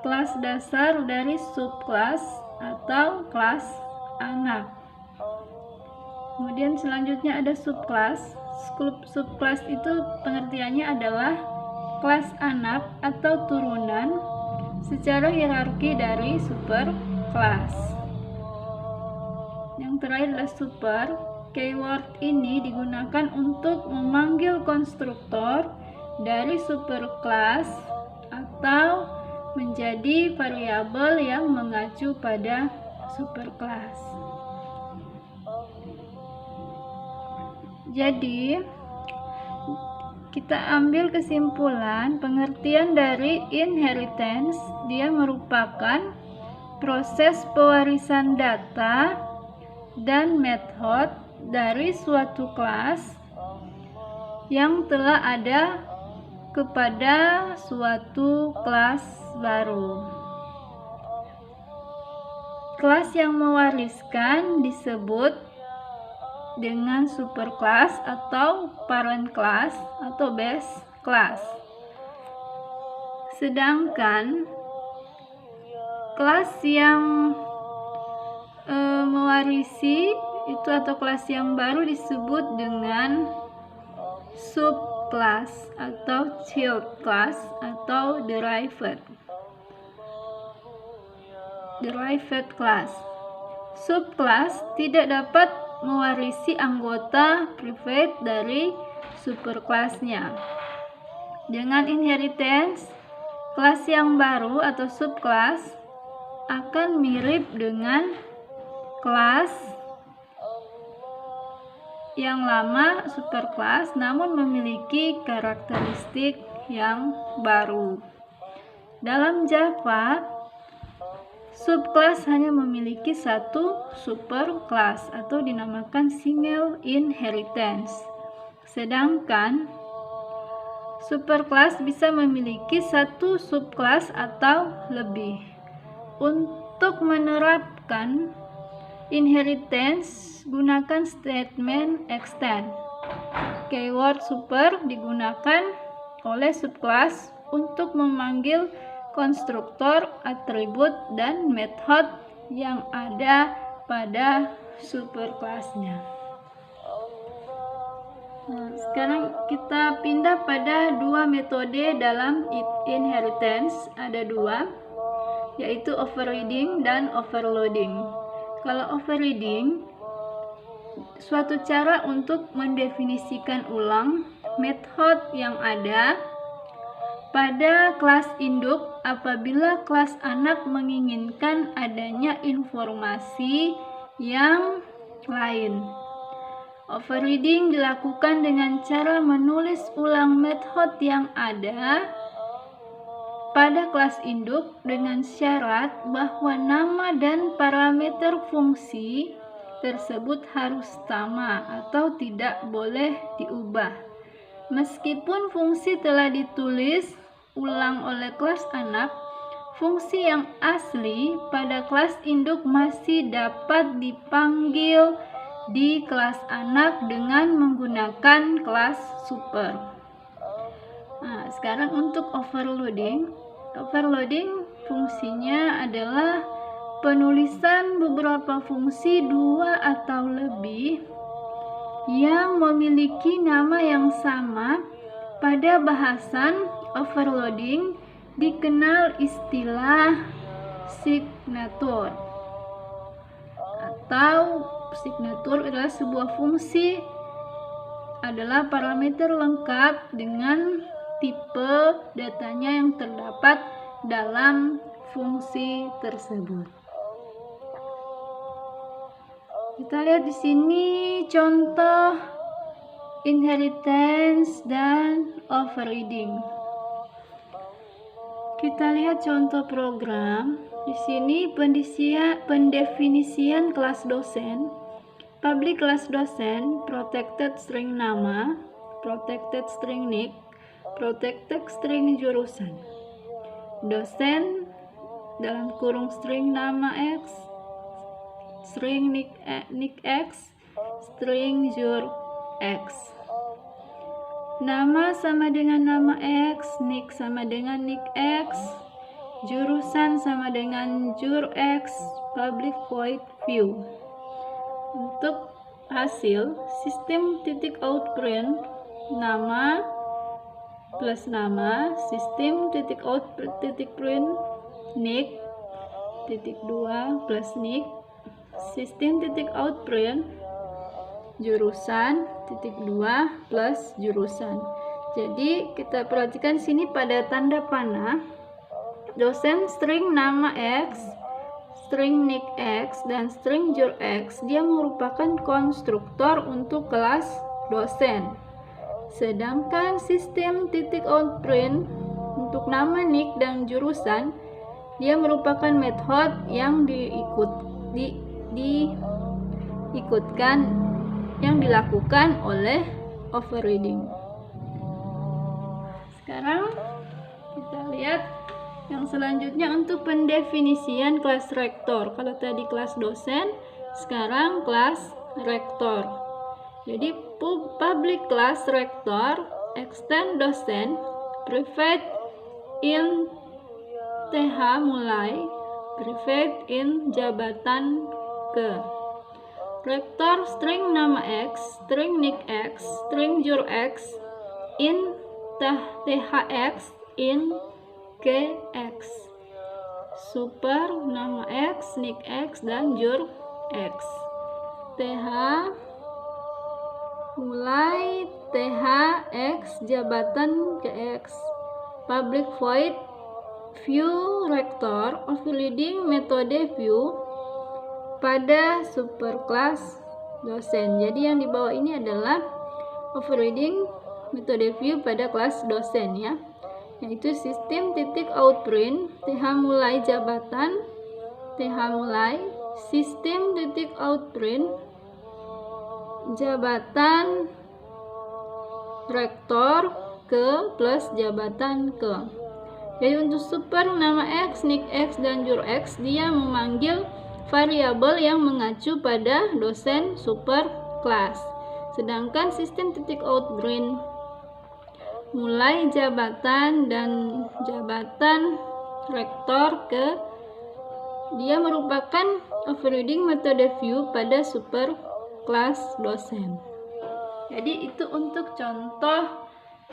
kelas dasar dari subkelas atau kelas anak. Kemudian selanjutnya ada subkelas. Subkelas itu pengertiannya adalah kelas anak atau turunan secara hierarki dari superkelas. Yang terakhir adalah super. Keyword ini digunakan untuk memanggil konstruktor dari superkelas atau menjadi variabel yang mengacu pada superkelas. Jadi, kita ambil kesimpulan pengertian dari inheritance, dia merupakan proses pewarisan data dan metode dari suatu kelas yang telah ada kepada suatu kelas baru. Kelas yang mewariskan disebut dengan superclass atau parent class atau base class. Sedangkan kelas yang mewarisi itu atau kelas yang baru disebut dengan subclass atau child class atau derived class. Subclass tidak dapat mewarisi anggota private dari superkelasnya. Dengan inheritance, kelas yang baru atau subkelas akan mirip dengan kelas yang lama superkelas, namun memiliki karakteristik yang baru. Dalam Java, subkelas hanya memiliki satu superkelas atau dinamakan single inheritance. Sedangkan superkelas bisa memiliki satu subkelas atau lebih. Untuk menerapkan inheritance, gunakan statement extend. Keyword super digunakan oleh subkelas untuk memanggil konstruktor, atribut, dan metode yang ada pada superkelasnya. Sekarang kita pindah pada dua metode dalam inheritance. Ada dua, yaitu overriding dan overloading. Kalau overriding, suatu cara untuk mendefinisikan ulang metode yang ada pada kelas induk apabila kelas anak menginginkan adanya informasi yang lain. Overriding dilakukan dengan cara menulis ulang metode yang ada pada kelas induk dengan syarat bahwa nama dan parameter fungsi tersebut harus sama atau tidak boleh diubah. Meskipun fungsi telah ditulis ulang oleh kelas anak, fungsi yang asli pada kelas induk masih dapat dipanggil di kelas anak dengan menggunakan kelas super. Nah, sekarang untuk overloading. Overloading fungsinya adalah penulisan beberapa fungsi dua atau lebih yang memiliki nama yang sama. Pada bahasan overloading dikenal istilah signature. Atau signature adalah sebuah fungsi, adalah parameter lengkap dengan tipe datanya yang terdapat dalam fungsi tersebut. Kita lihat di sini contoh inheritance dan overriding. Kita lihat contoh program. Di sini pendefinisian kelas dosen. Public kelas dosen, protected string nama, protected string nick, protected string jurusan. Dosen dalam kurung string nama X, string nick X, string jur X. Nama sama dengan nama X, nick sama dengan nick X, jurusan sama dengan jur X, public void view. Untuk hasil, sistem titik out print nama plus nama, sistem titik out titik print nick titik 2 plus nick, sistem titik out print jurusan titik 2 plus jurusan. Jadi kita perhatikan sini pada tanda panah, dosen string nama X, string nick X, dan string jur X, dia merupakan konstruktor untuk kelas dosen. Sedangkan sistem titik out print untuk nama nick dan jurusan, dia merupakan method yang dilakukan oleh overriding. Sekarang kita lihat yang selanjutnya untuk pendefinisian kelas rektor. Kalau tadi kelas dosen, sekarang kelas rektor. Jadi public class rektor, extend dosen, private in TH mulai, private in jabatan ke. Rektor string nama X, string nick X, string jur X, in THX, in KX. Super nama X, nick X, dan jur X. TH mulai THX jabatan KX. Public void view rektor overriding metode view pada superclass dosen. Jadi yang di bawah ini adalah overriding metode view pada kelas dosen ya, yaitu sistem titik out print TH mulai jabatan, TH mulai sistem titik out print jabatan rektor ke plus jabatan ke. Jadi untuk super nama X, nick X, dan jur X, dia memanggil variabel yang mengacu pada dosen super kelas. Sedangkan sistem titik out print mulai jabatan dan jabatan rektor ke, dia merupakan overriding metode view pada super kelas dosen. Jadi itu untuk contoh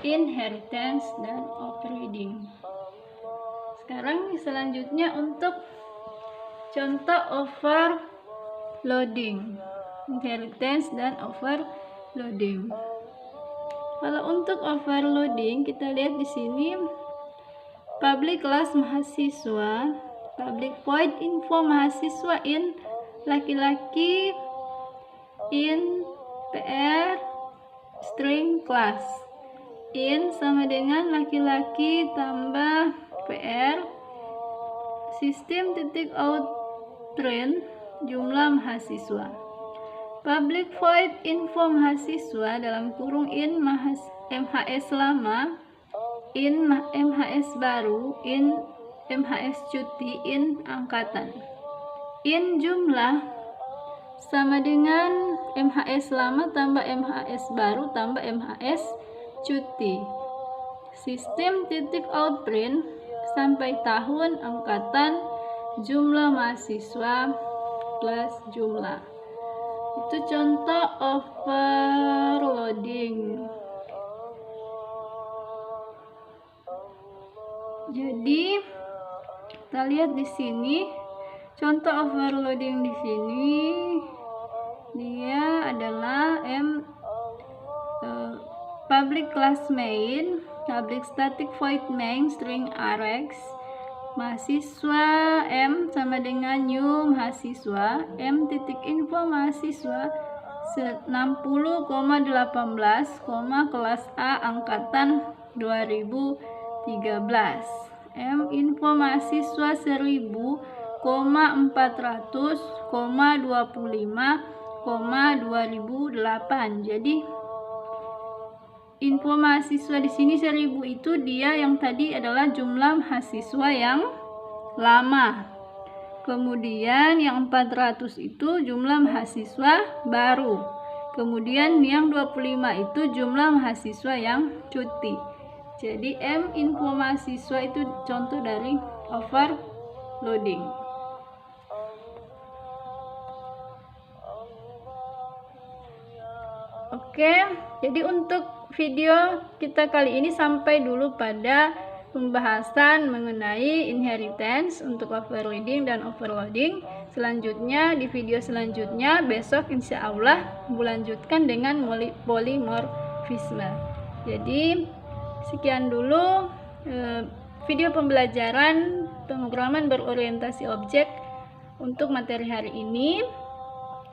inheritance dan overriding. Sekarang selanjutnya untuk contoh overloading, inheritance dan overloading. Kalau untuk overloading, kita lihat di sini public class mahasiswa, public void info mahasiswa in laki-laki in PR string class. In sama dengan laki-laki tambah PR sistem titik out print jumlah mahasiswa. Public void info mahasiswa dalam kurung in MHS lama, in MHS baru, in MHS cuti, in angkatan. In jumlah sama dengan MHS lama tambah MHS baru tambah MHS cuti. Sistem titik out print sampai tahun, angkatan, jumlah mahasiswa plus jumlah. Itu contoh overloading. Jadi kita lihat di sini contoh overloading di sini, dia adalah public class main, public static void main string rx, mahasiswa M sama dengan new mahasiswa, M titik info mahasiswa 60,18, kelas A angkatan 2013, M info mahasiswa 1000,400,25,2008. Jadi info mahasiswa di sini 1000 itu dia yang tadi adalah jumlah mahasiswa yang lama. Kemudian yang 400 itu jumlah mahasiswa baru. Kemudian yang 25 itu jumlah mahasiswa yang cuti. Jadi M info mahasiswa itu contoh dari overloading. Oke, jadi untuk video kita kali ini sampai dulu pada pembahasan mengenai inheritance untuk overreading dan overloading. Selanjutnya di video selanjutnya besok insya Allah melanjutkan dengan polimorfisme. Jadi sekian dulu video pembelajaran pemrograman berorientasi objek untuk materi hari ini.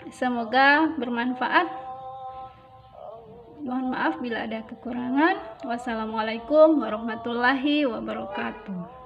Semoga bermanfaat. Mohon maaf bila ada kekurangan. Wassalamualaikum warahmatullahi wabarakatuh.